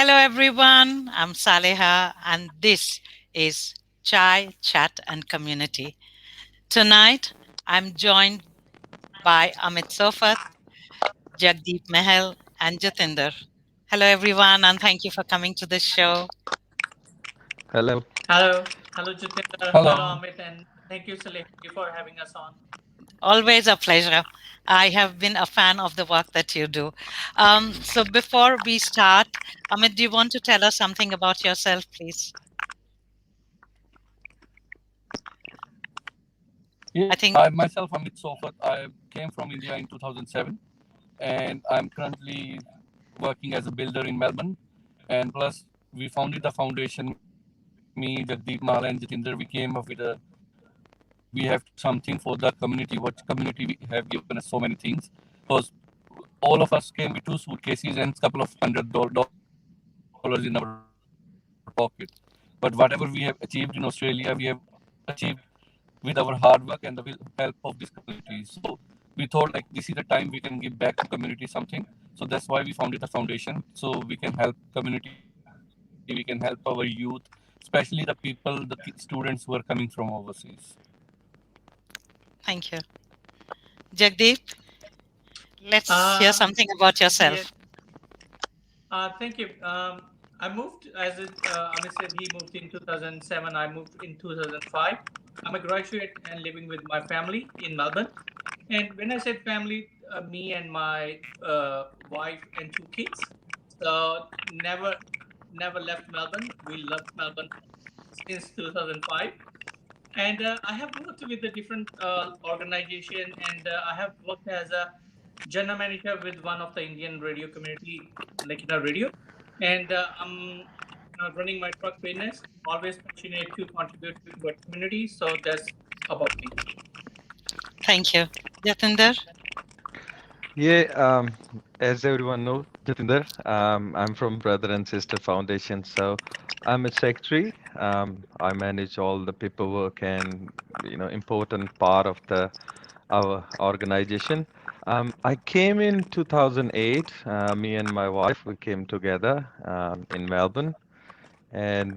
Hello, everyone. I'm Saleha, and this is Chai, Chat, and Community. Tonight, I'm joined by Amit Sofat, Jagdeep Mahal, and Jatinder. Hello, everyone, and thank you for coming to the show. Hello. Hello, Jitinder. Hello, Hello. Amit, and thank you, Saleh, for having us on. Always a pleasure. I have been a fan of the work that you do. So, before we start, Amit, do you want to tell us something about yourself, please? I Yes, think, I myself, Amit Sofat. I came from India in 2007, and I'm currently working as a builder in Melbourne. And plus, we founded the foundation. Me, Jagdeep, Mal, and Jatinder. We came up with we have something for the community. What community we have given us so many things because all of us came with two suitcases and a couple of $100 in our pocket. But whatever we have achieved in Australia, we have achieved with our hard work and the help of this community. So we thought like this is the time we can give back to community something. So that's why we founded the foundation so we can help community, we can help our youth, especially the people, students who are coming from overseas. thank you. Jagdeep, let's hear Uh, something about yeah, yourself. thank you. I moved, Amit said, he moved in 2007. I moved in 2005. I'm a graduate and living with my family in Melbourne. And when I said family, me and my wife and two kids. So never left Melbourne. We left Melbourne since 2005. And I have worked with a different organization, and I have worked as a general manager with one of the Indian radio community, like in a radio. And I'm running my truck business. Always passionate to contribute to our community. So that's about me. Thank you. Jatinder? Yeah, as everyone knows, Jatinder, I'm from Brother and Sister Foundation. So I'm a secretary. I manage all the paperwork and important part of the our organization. I came in 2008. Me and my wife we came together in Melbourne, and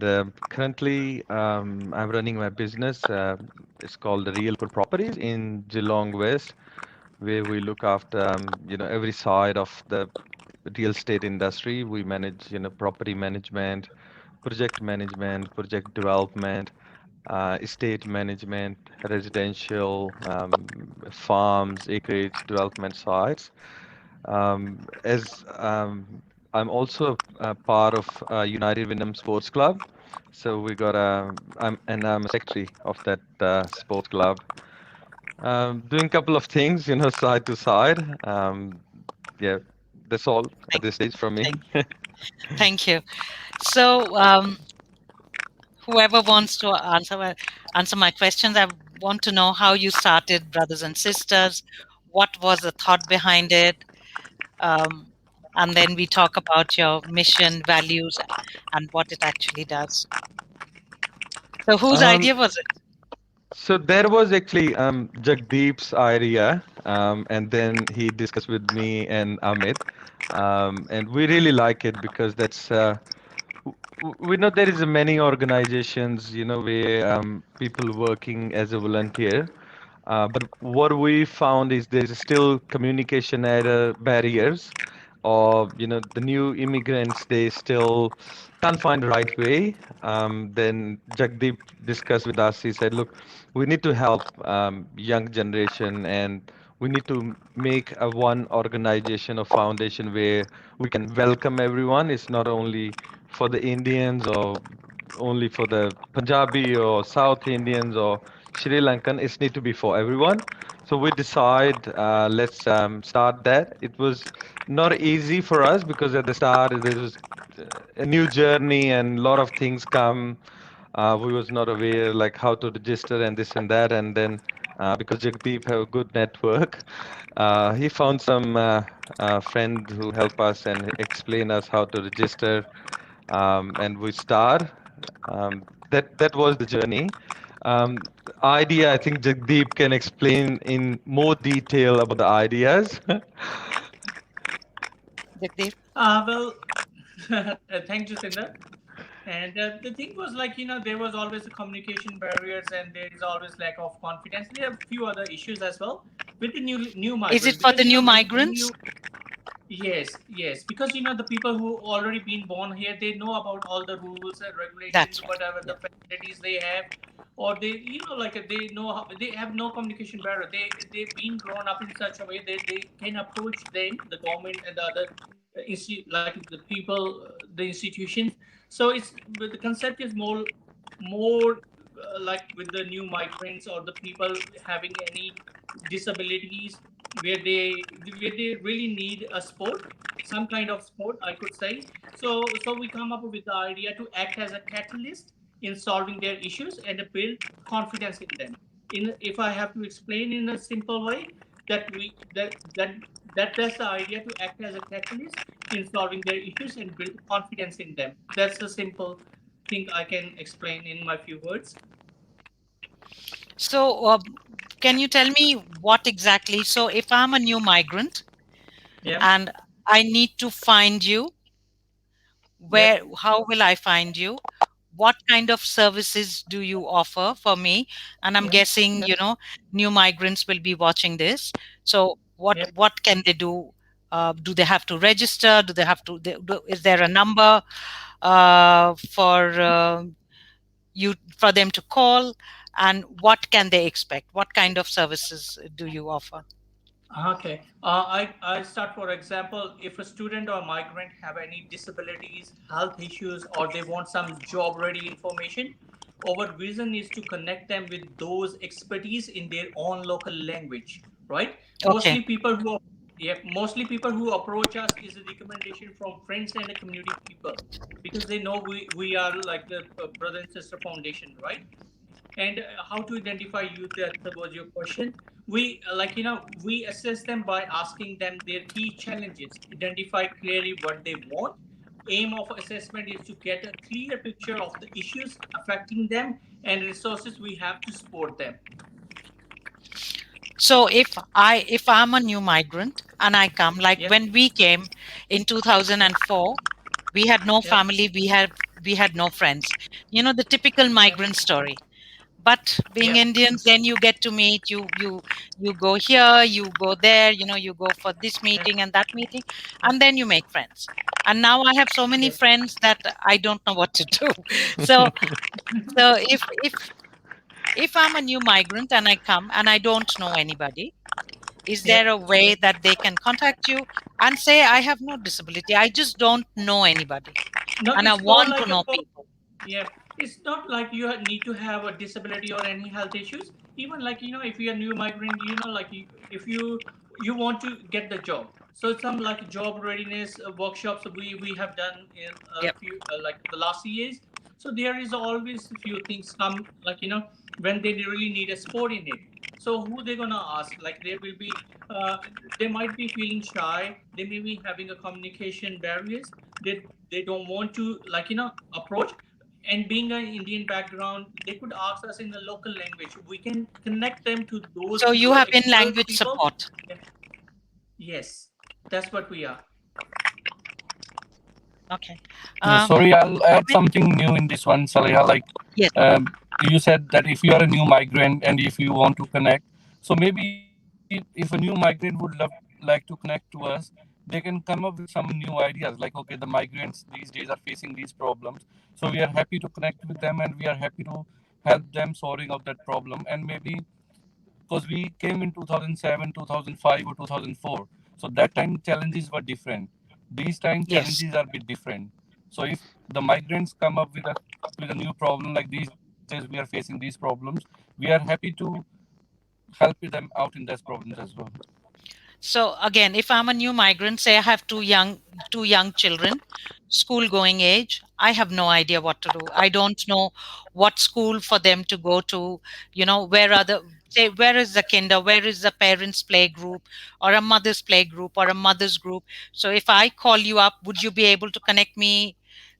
currently I'm running my business. It's called Realcore Properties in Geelong West, where we look after every side of the real estate industry. We manage property management, project development, estate management, residential, farms, acreage development sites. As I'm also a part of United Wyndham Sports Club, so we got I'm a secretary of that sports club. Doing a couple of things, side to side. Yeah, that's all at Thank, this stage from me. thank, thank you. So, whoever wants to answer my questions, I want to know how you started Brothers and Sisters. What was the thought behind it? Um, and then we talk about your mission, values, and what it actually does. So, whose Um, idea was it? so there was actually Jagdeep's idea, and then he discussed with me and Amit, and we really like it because that's we know there is many organizations, where people working as a volunteer. But what we found is there's still communication error barriers, or the new immigrants they still can't find the right way. Then Jagdeep discussed with us. He said, "Look, we need to help young generation, and we need to make a one organization or foundation where we can welcome everyone. It's not only for the Indians or only for the Punjabi or South Indians or Sri Lankan. It need to be for everyone." So we decide let's start that. It was not easy for us because at the start there was a new journey and a lot of things come. We was not aware like how to register and this and that, and then because Jagdeep have a good network, he found some friend who help us and explain us how to register, and we start. That was the journey. Idea, I think Jagdeep can explain in more detail about the ideas. Jagdeep? Well, Thank you, Cinder. And the thing was like, there was always the communication barriers and there is always lack of confidence. There are a few other issues as well with the new Is it migrant, for because the new when migrants? you yes, yes, because the people who already been born here, they know about all the rules and regulations, That's right. whatever Yeah. the facilities they have, or they, like they know how, they have no communication barrier. They've been grown up in such a way that they can approach them, the government and the other like the people, the institutions. So it's, but the concept is more like with the new migrants or the people having any disabilities, where they really need a sport, some kind of sport, I could say. So we come up with the idea to act as a catalyst in solving their issues and build confidence in them. In, if I have to explain in a simple way, that we that's the idea, to act as a catalyst in solving their issues and build confidence in them. That's the simple thing I can explain in my few words. So, can you tell me what exactly? So, if I'm a new migrant Yeah. and I need to find you, Yep. where, how will I find you? What kind of services do you offer for me? And I'm Yeah. guessing, new migrants will be watching this. So, Yep. what can they do? Do they have to register? Do they have to? Is there a number for you for them to call? And what can they expect? What kind of services do you offer? Okay. I start, for example, if a student or migrant have any disabilities, health issues, or they want some job ready information, our vision is to connect them with those expertise in their own local language, right? Okay. Mostly people who, yeah, mostly people who approach us is a recommendation from friends and the community people, because they know we are like the brother and sister foundation, right? And how to identify youth, that was your question. We we assess them by asking them their key challenges, identify clearly what they want. Aim of assessment is to get a clear picture of the issues affecting them and resources we have to support them. So if I'm a new migrant and I come, like Yep. when we came in 2004, we had no Yep. family, we had no friends. The typical Yep. migrant story. But being Yep. Indians, then you get to meet, you go here, you go there, you go for this Yep. meeting and that meeting, and then you make friends. And now I have so many Yep. friends that I don't know what to do. So if I'm a new migrant and I come and I don't know anybody, is there Yep. a way that they can contact you and say, I have no disability, I just don't know anybody, No, and I it's more want to like know a, people? yeah, it's not like you need to have a disability or any health issues. Even like if you're a new migrant, like if you want to get the job, so some like job readiness workshops we have done in a Yep. few like the last years. So there is always a few things come, like when they really need a sport in it. So who they're gonna ask? Like there will be, uh, they might be feeling shy. They may be having a communication barriers. They don't want to approach. And being an Indian background, they could ask us in the local language. We can connect them to those So you people, have in expert language people. support. Yeah. Yes, that's what we are. Okay. Sorry, I'll add Amit? something new in this one, Saleha. Like Yes. um, you said that if you are a new migrant and if you want to connect, so maybe if a new migrant would like to connect to us, they can come up with some new ideas. Like, okay, the migrants these days are facing these problems, so we are happy to connect with them and we are happy to help them sorting out that problem. And maybe because we came in 2007, 2005, or 2004. So that time challenges were different. These time Yes. challenges are a bit different. So if the migrants come up with a new problem, like these days we are facing these problems, we are happy to help them out in those problems as well. So again, if I'm a new migrant, say I have two young children, school going age, I have no idea what to do. I don't know what school for them to go to, where are the, say, where is the kinder, where is the parents play group, or a mother's play group, or a mother's group. So if I call you up, would you be able to connect me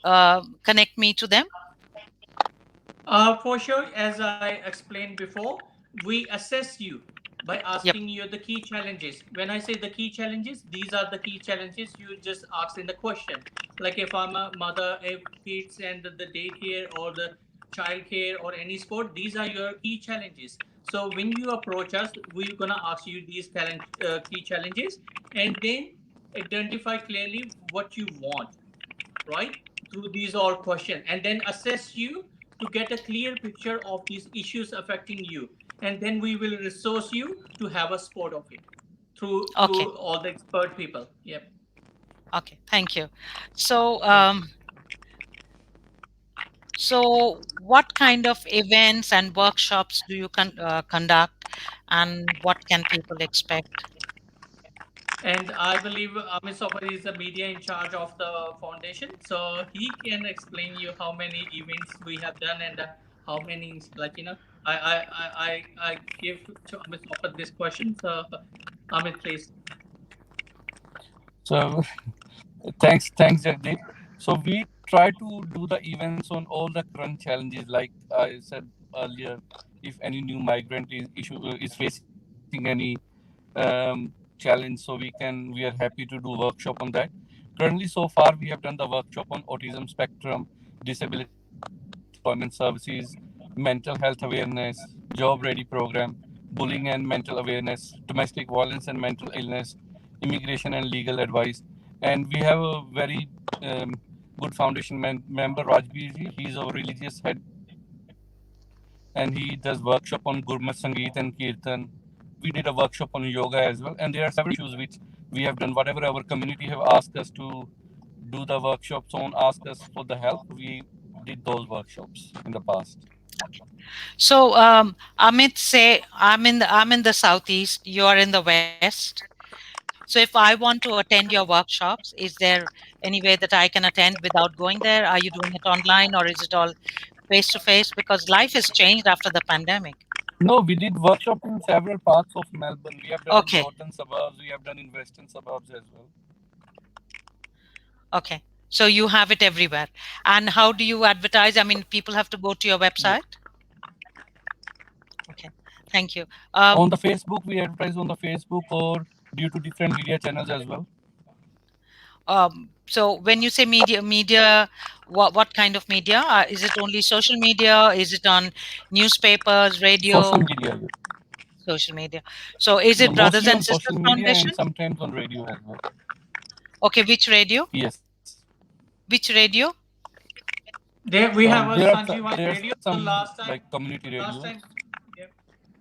to them? For sure, as I explained before, we assess you. by asking you the key challenges. When I say the key challenges, these are the key challenges you just ask in the question. Like if I'm a mother, if kids and the daycare or the childcare or any sport, these are your key challenges. So when you approach us, we're gonna ask you these key challenges, and then identify clearly what you want, right? Through these all questions, and then assess you to get a clear picture of these issues affecting you, and then we will resource you to have a spot of it Okay. through all the expert people. Yep. Okay. Thank you. So, Thank you. what kind of events and workshops do you conduct, and what can people expect? And I believe Amit Sofar is the media in charge of the foundation, so he can explain you how many events we have done and how many, like, I give to Amit Sofar this question. So Amit, please. So thanks, Jagdeep. So we try to do the events on all the current challenges, like I said earlier. If any new migrant is facing any challenge, so we are happy to do workshop on that. Currently, so far we have done the workshop on autism spectrum, disability employment services, mental health awareness, job ready program, bullying and mental awareness, domestic violence and mental illness, immigration and legal advice. And we have a very good foundation member, Rajbir ji. He's our religious head and he does workshop on Gurmat Sangeet and Kirtan. We did a workshop on yoga as well. And there are several issues which we have done. Whatever our community have asked us to do the workshops on, ask us for the help, we did those workshops in the past. So, Amit, say I'm in the southeast. You are in the west. So, if I want to attend your workshops, is there any way that I can attend without going there? Are you doing it online, or is it all face to face? Because life has changed after the pandemic. No, we did workshop in several parts of Melbourne. We have done in Okay. northern suburbs, we have done in western suburbs as well. Okay. So you have it everywhere. And how do you advertise? I mean, people have to go to your Yeah. website. Okay. Thank you. On the Facebook, we advertise on the Facebook or due to different media channels as well. So when you say media, what kind of media? Is it only social media? Is it on newspapers, radio, Social media. social media? So is Yeah, it Brothers mostly and on social Sisters media Foundation? and sometimes on radio as well. Okay, which radio? Yes. Which radio? There we have a There Sanjeev are radio. some Last time, like community last radios. time, yeah,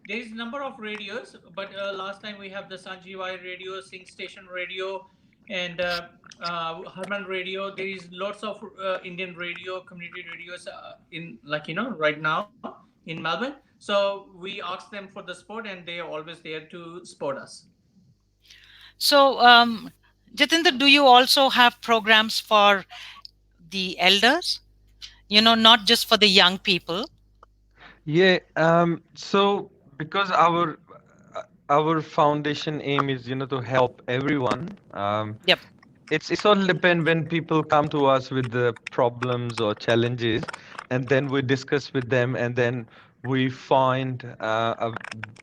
there is number of radios, but last time we have the Sanjeev radio, Sing Station radio, and Harman radio. There is lots of Indian radio, community radios in, like, right now in Melbourne. So we asked them for the support, and they are always there to support us. So, Jatinder, do you also have programs for the elders? Not just for the young people. Yeah, so because our foundation aim is, to help everyone. Yep. It's all depend when people come to us with the problems or challenges, and then we discuss with them, and then we find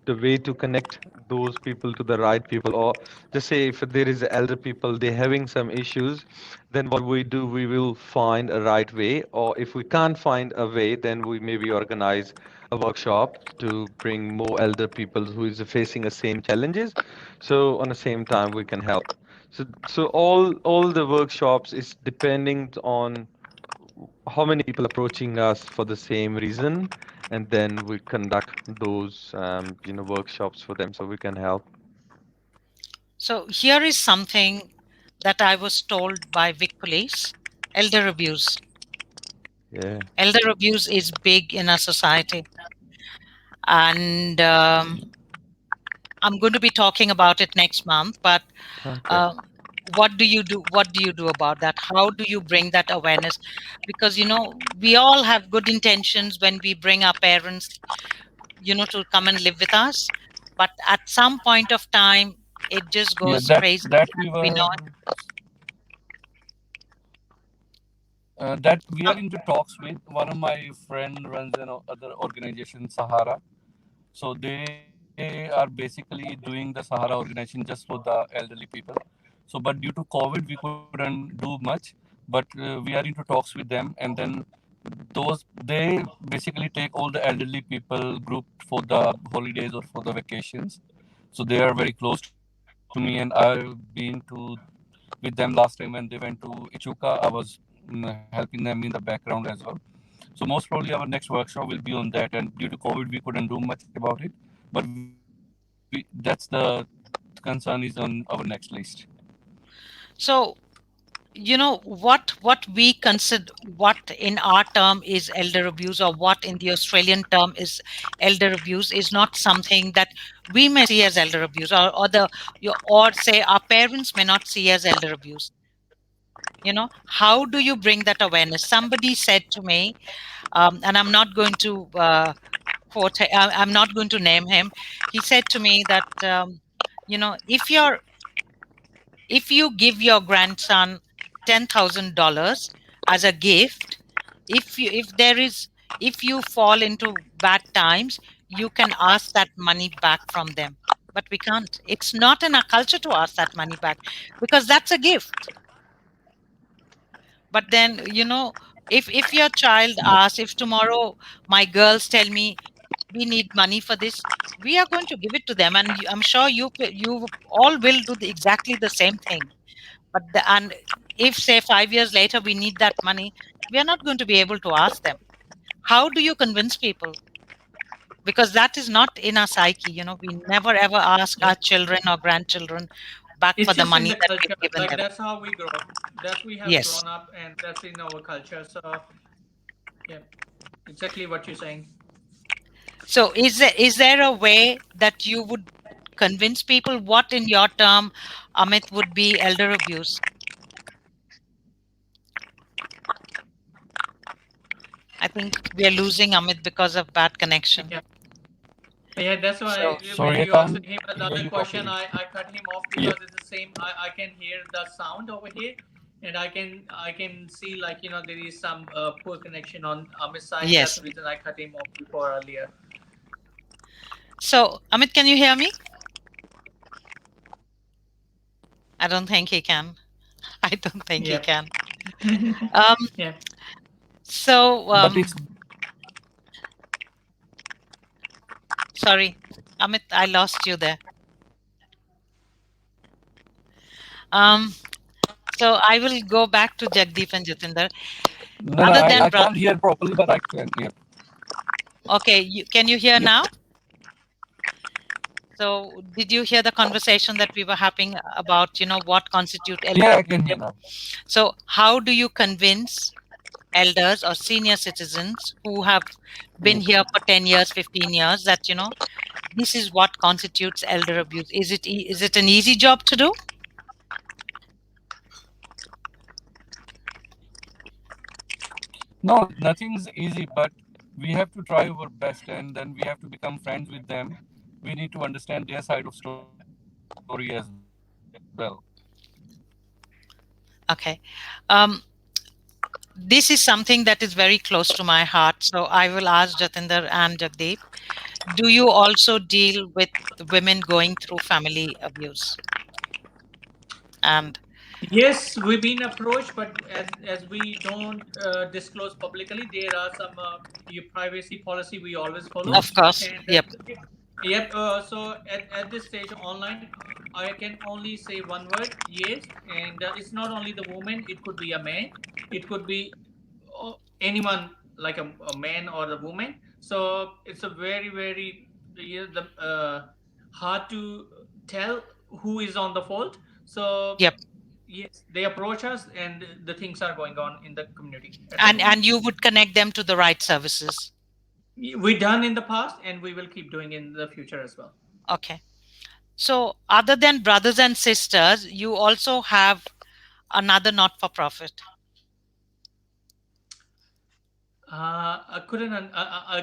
the way to connect those people to the right people. Or just say if there is elder people, they're having some issues, then what we do, we will find a right way. Or if we can't find a way, then we maybe organize a workshop to bring more elder people who is facing the same challenges. So on the same time, we can help. So all the workshops is depending on how many people approaching us for the same reason, and then we conduct those workshops for them so we can help. So here is something that I was told by Vic Police: elder abuse. Yeah. Elder abuse is big in our society, and I'm going to be talking about it next month. But Okay. what do you do? What do you do about that? How do you bring that awareness? Because we all have good intentions when we bring our parents, to come and live with us, but at some point of time, it just Yeah, goes that crazy. that we We were know. that we are into talks with one of my friend runs an other organization, Sahara. So they they are basically doing the Sahara organization just for the elderly people. So, but due to COVID, we couldn't do much. But we are into talks with them, and then they basically take all the elderly people group for the holidays or for the vacations. So they are very close to me, and I've been to with them last time when they went to Ichuka. I was helping them in the background as well. So most probably our next workshop will be on that. And due to COVID, we couldn't do much about it. But that's the concern is on our next list. So, what we consider, what in our term is elder abuse, or what in the Australian term is elder abuse, is not something that we may see as elder abuse, or say our parents may not see as elder abuse. How do you bring that awareness? Somebody said to me, and I'm not going to quote, I'm not going to name him. He said to me that, if you give your grandson $10,000 as a gift, if you fall into bad times, you can ask that money back from them. But we can't. It's not in our culture to ask that money back, because that's a gift. But then, if your child asks, if tomorrow my girls tell me we need money for this, we are going to give it to them, and I'm sure you all will do exactly the same thing. And if, say, 5 years later we need that money, we are not going to be able to ask them. How do you convince people? Because that is not in our psyche. We never ever ask our children or grandchildren back for It's the just in money the that culture. we've given Like them. that's how we grow. That we have Yes. grown up, and that's in our culture. So, yeah, exactly what you're saying. So is there a way that you would convince people? What in your term, Amit, would be elder abuse? I think we are losing Amit because of bad connection. Yeah. Yeah, that's why So when Sorry, I you asked can't him hear another you question, properly. I cut him off Yeah. because it's the same. I can hear the sound over here, and I can see, like, there is some poor connection on Amit's side. That's yes. the reason I cut him off before earlier. So Amit, can you hear me? I don't think he can. I don't think he Yeah. can. Um, Yeah. so But it's sorry, Amit, I lost you there. Um, so I will go back to Jagdeep and Jatinder. no, Other than I brother, can't hear properly, but I can hear. okay, can you hear Yep. now? So did you hear the conversation that we were having about, what constitute elder Yeah, I abuse? can hear now. So how do you convince elders or senior citizens who have been here for 10 years, 15 years, that, this is what constitutes elder abuse? Is it an easy job to do? No, nothing's easy, but we have to try our best, and then we have to become friends with them. We need to understand their side of story as well. Okay. This is something that is very close to my heart. So I will ask Jatinder and Jagdeep, do you also deal with women going through family abuse? And Yes, we've been approached, but as we don't disclose publicly, there are some your privacy policy we always follow, of course, and yep. yep. So at this stage online, I can only say one word: yes. And it's not only the woman; it could be a man, it could be anyone, like a man or a woman. So it's a very, very, hard to tell who is on the fault. So Yep. yes, they approach us, and the things are going on in the community at the moment. And you would connect them to the right services. We done in the past, and we will keep doing in the future as well. Okay. So other than brothers and sisters, you also have another not-for-profit. I couldn't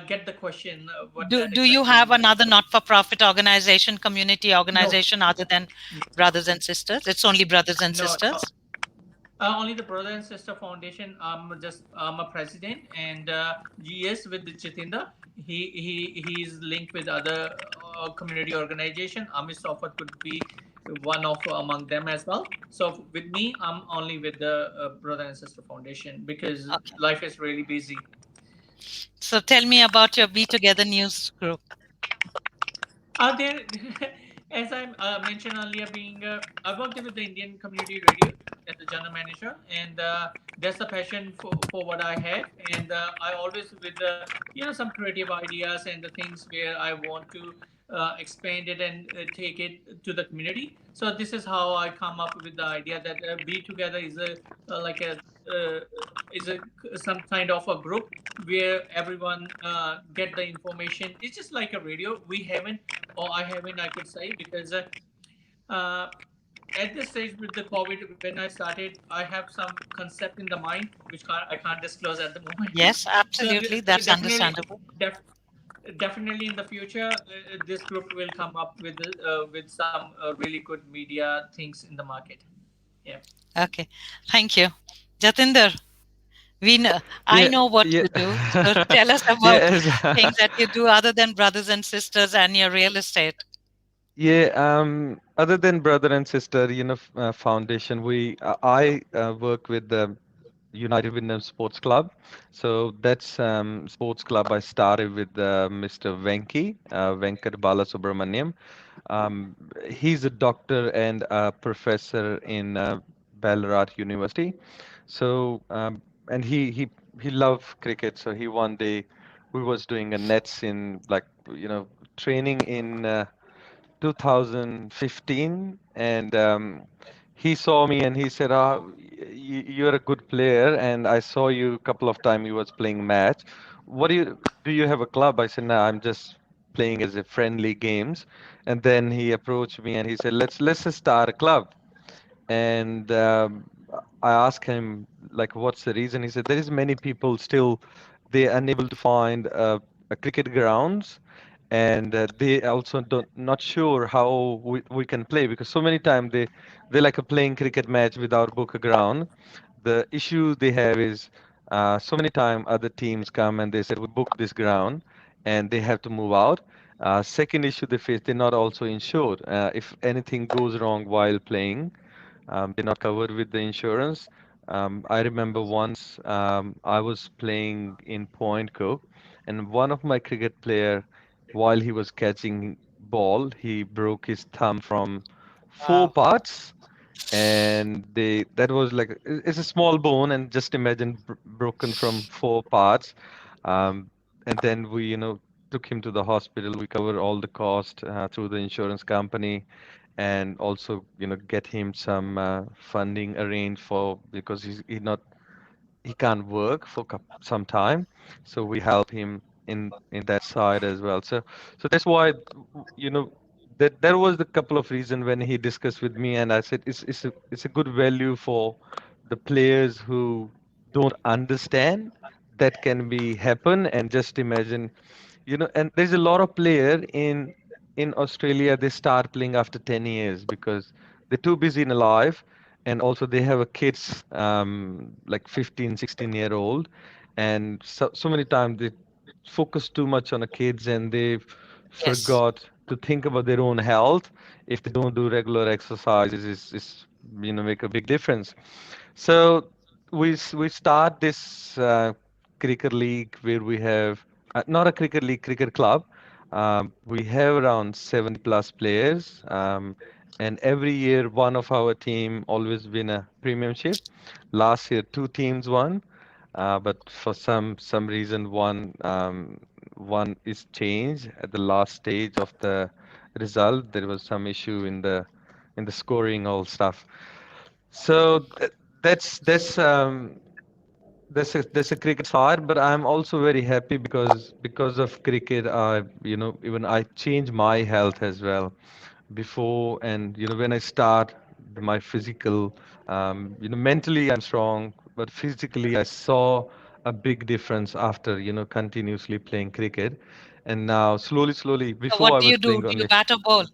get the question. What Do that do you exactly have means? another not-for-profit organization, community No, organization, other than brothers and sisters? It's only brothers and no. sisters? Only the Brother and Sister Foundation. I'm a president, and GS with Jatinder. he's linked with other community organization. Amit Sofat could be one of among them as well. So with me, I'm only with the Brother and Sister Foundation because Okay. life is really busy. So tell me about your Be Together News group. There, as I mentioned earlier, being I worked with the Indian Community Radio as a general manager, and that's the passion for what I have. And I always with the some creative ideas and the things where I want to expand it and take it to the community. So this is how I come up with the idea that Be Together is a like a uh, is a some kind of a group where everyone get the information. It's just like a radio. We haven't, or I haven't, I could say, because uh, at this stage with the COVID, when I started, I have some concept in the mind which I can't disclose at the moment. Yes, So absolutely. That's definitely, understandable. definitely in the future, this group will come up with some really good media things in the market. Yeah. Okay. Thank you. Jatinder, I Yeah, know what yeah, you do. So tell us about yes. things that you do other than brothers and sisters and your real estate. Yeah, other than brother and sister, foundation, I work with the United Wyndham Sports Club. So that's sports club I started with Mr. Venkat Balasubramaniam. Um, he's a doctor and a professor in Ballarat University. So and he loved cricket. So he one day we was doing a nets in like training in 2015, and he saw me and he said, you're a good player, and I saw you a couple of times you was playing match. What do you have a club? I said, no, I'm just playing as a friendly games. And then he approached me and he said, let's just start a club. And I asked him like, what's the reason? He said, there is many people still they unable to find a cricket grounds, and they also don't not sure how we can play, because so many times they like a playing cricket match without book a ground. The issue they have is so many times other teams come and they said we book this ground and they have to move out. Second issue they face, they're not also insured. If anything goes wrong while playing, they're not covered with the insurance. I remember once I was playing in Point Cook, and one of my cricket player, while he was catching ball, he broke his thumb from four Wow. parts, and they that was like it's a small bone, and just imagine broken from four parts. Um, and then we, took him to the hospital. We covered all the cost through the insurance company, and also get him some funding arranged for, because he can't work for some time, so we help him in that side as well. So that's why you know that there was a couple of reasons when he discussed with me, and I said it's a good value for the players who don't understand that can be happen. And just imagine, and there's a lot of player in Australia, they start playing after 10 years because they're too busy in life, and also they have a kids like 15, 16-year old, and so many times they focus too much on the kids and they Yes. forgot to think about their own health. If they don't do regular exercises, is make a big difference. So we start this cricket league where we have not a cricket league, cricket club. We have around 70 plus players, and every year one of our team always win a premiership. Last year, two teams won, but for some reason one is changed at the last stage of the result. There was some issue in the scoring, all stuff. So that's a cricket side, but I'm also very happy because of cricket. Even I changed my health as well before, and when I start my physical, mentally I'm strong, but physically I saw a big difference after continuously playing cricket, and now slowly, So before what I do was you do? playing Do you only. bat or bowl?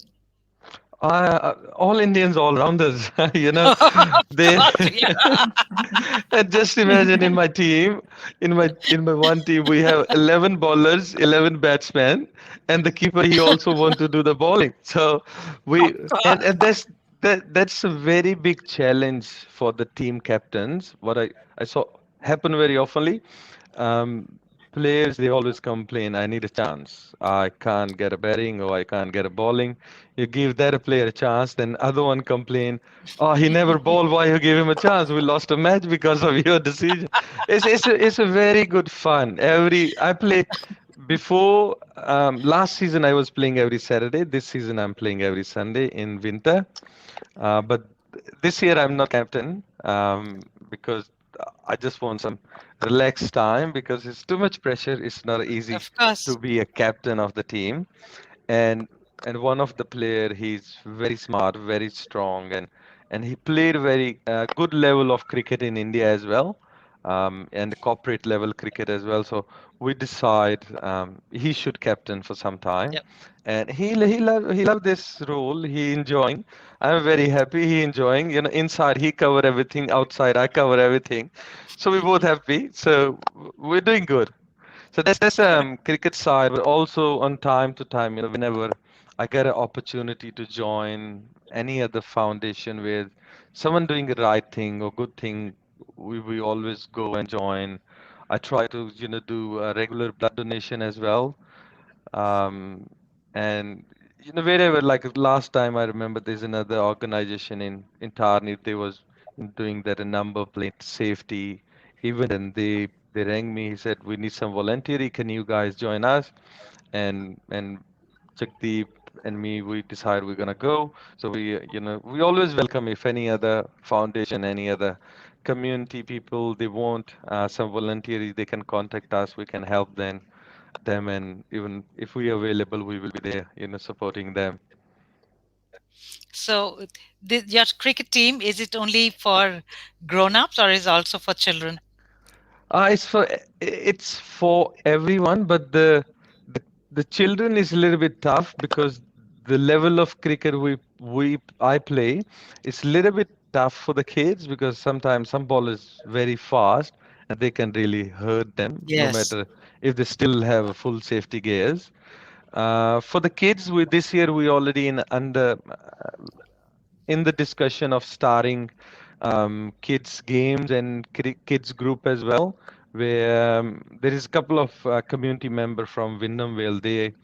All Indians, all rounders. You know, they. Yeah. And just imagine in my team, in my one team, we have 11 bowlers, 11 batsmen, and the keeper. He also want to do the bowling. So Of we course. and that's a very big challenge for the team captains. What I saw happen very oftenly. Um, Players, they always complain, I need a chance. I can't get a batting or I can't get a bowling. You give that a player a chance, then other one complain, oh, he never bowled, why you give him a chance? We lost a match because of your decision. It's a very good fun. I play before last season I was playing every Saturday. This season I'm playing every Sunday in winter. But this year I'm not captain because I just want some relaxed time because it's too much pressure. It's not easy Of course. to be a captain of the team. And and one of the player, he's very smart, very strong, and he played very good level of cricket in India as well, and corporate level cricket as well. So we decide he should captain for some time, Yep. and he loved this role. He enjoying. I'm very happy he enjoying. You know, inside he cover everything, outside I cover everything. So we both happy. So we're doing good. So that's cricket side, but also on time to time, whenever I get an opportunity to join any other foundation with someone doing the right thing or good thing, we always go and join. I try to, do a regular blood donation as well. Um, and wherever, like last time I remember there's another organization in Tarni, they was doing that a number plate safety event, and they rang me, he said we need some volunteer, can you guys join us? And Jagdeep and me, we decide we're gonna go. So we always welcome if any other foundation, any other community people, they want some volunteers, they can contact us, we can help them, and even if we are available, we will be there, supporting them. So, your cricket team, is it only for grown-ups or is also for children? It's for everyone, but the the children is a little bit tough because the level of cricket I play is a little bit tough for the kids because sometimes some ball is very fast and they can really hurt them no Yes. matter if they still have a full safety gears. For the kids, we this year we already in the discussion of starting kids games and kids group as well, where there is a couple of community member from Windham Vale. They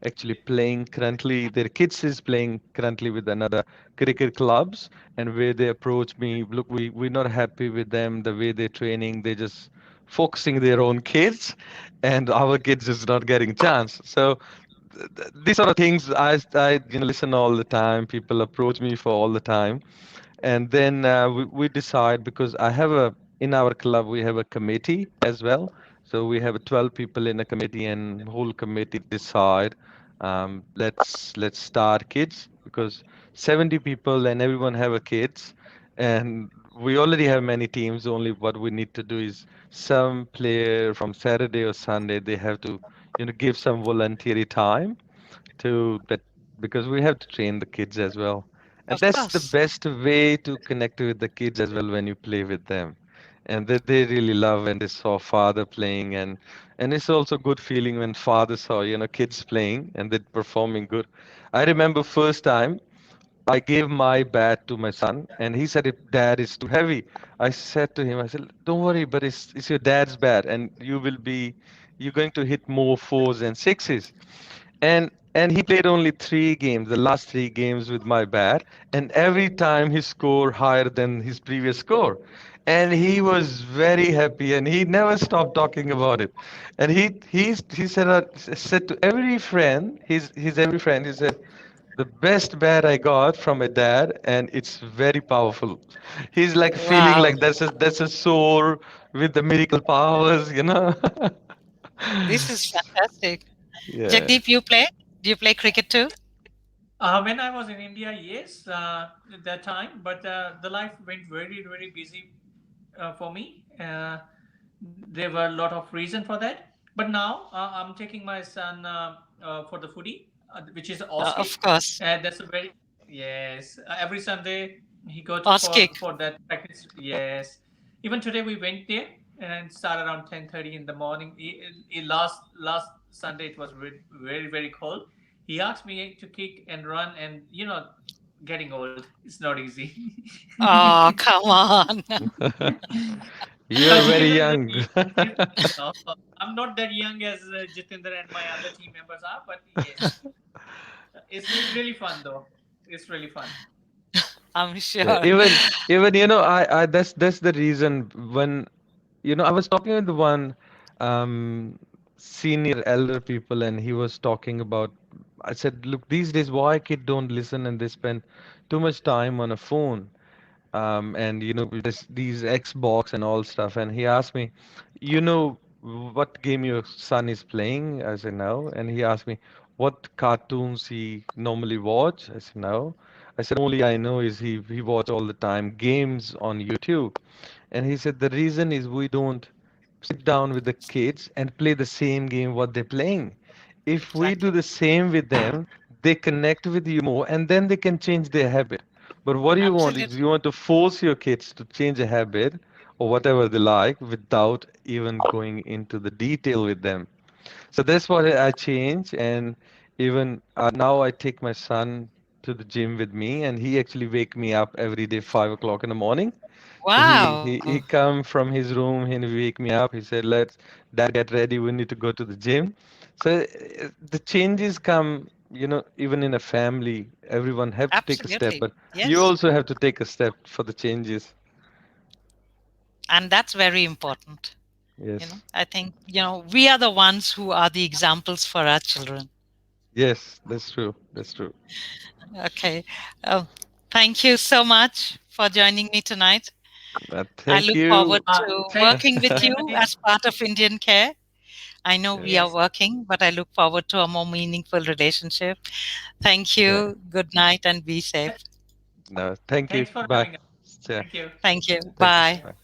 actually playing currently. Their kids is playing currently with another cricket clubs, and where they approach me, look, we're not happy with them the way they're training. They just focusing their own kids, and our kids is not getting chance. So these sort of things I listen all the time. People approach me for all the time, and then we decide because I have in our club we have a committee as well. So we have 12 people in a committee, and whole committee decide let's start kids because 70 people and everyone have a kids, and we already have many teams. Only what we need to do is some player from Saturday or Sunday they have to give some voluntary time to that because we have to train the kids as well. And Of that's the course. best way to connect with the kids as well when you play with them. And they really love when they saw father playing, and it's also good feeling when father saw, kids playing and they're performing good. I remember first time I gave my bat to my son, and he said, "If dad is too heavy." I said to him, I said, "Don't worry, but it's your dad's bat, and you're going to hit more fours and sixes." And he played only 3 games, the last 3 games with my bat, and every time he scored higher than his previous score. And he was very happy, and he never stopped talking about it. And he said to every friend, his every friend, he said, the best bat I got from my dad, and it's very powerful. He's like feeling Wow. like that's a soul with the miracle powers. This is fantastic. Yeah. Jagdeep, you play? Do you play cricket too? When I was in India, yes, at that time, but the life went very, very busy for me. There were a lot of reason for that. But now I'm taking my son for the footy, which is Of Aussie. course. That's a very Yes, every Sunday he go to Oskik. for that practice. Yes, even today we went there and started around 10:30 in the morning. Last Sunday it was very cold. He asked me to kick and run, and getting old, it's not easy. Oh, come on. You are But very even young. no, I'm not that young as Jitinder and my other team members are, but yes, it's really fun though. It's really fun. I'm Yeah, sure. even I that's the reason when I was talking with one senior elder people, and he was talking about. I said, look, these days, why kid don't listen and they spend too much time on a phone, and this these Xbox and all stuff. And he asked me, you know, what game your son is playing? I said no, and he asked me what cartoons he normally watch. I said no. I said only I know is he watch all the time games on YouTube. And he said the reason is we don't sit down with the kids and play the same game what they're playing. If we do Exactly. the same with them, they connect with you more and then they can change their habit. But what you want is Absolutely. you want to force your kids to change a habit or whatever they like without even going into the detail with them. So that's what I change. And even now I take my son to the gym with me, and he actually wake me up every day 5 o'clock in the morning. So Wow. he come from his room and he wake me up. He said, "Let's dad get ready. We need to go to the gym." So the changes come, even in a family, everyone have to take a step, Absolutely. but you Yes. also have to take a step for the changes. And that's very important. Yes, I think, we are the ones who are the examples for our children. yes, that's true. That's true. Okay. Oh, thank you so much for joining me tonight. I Thank look forward you. to Thank working with you you. as part of Indian Care. I know we are Yes. Yes. working, but I look forward to a more meaningful relationship. Thank Yeah. you. Good night and be safe. No, thank you. Thanks for Bye. having us. Yeah. Thank you. Thank you. Thank you. Bye. Bye.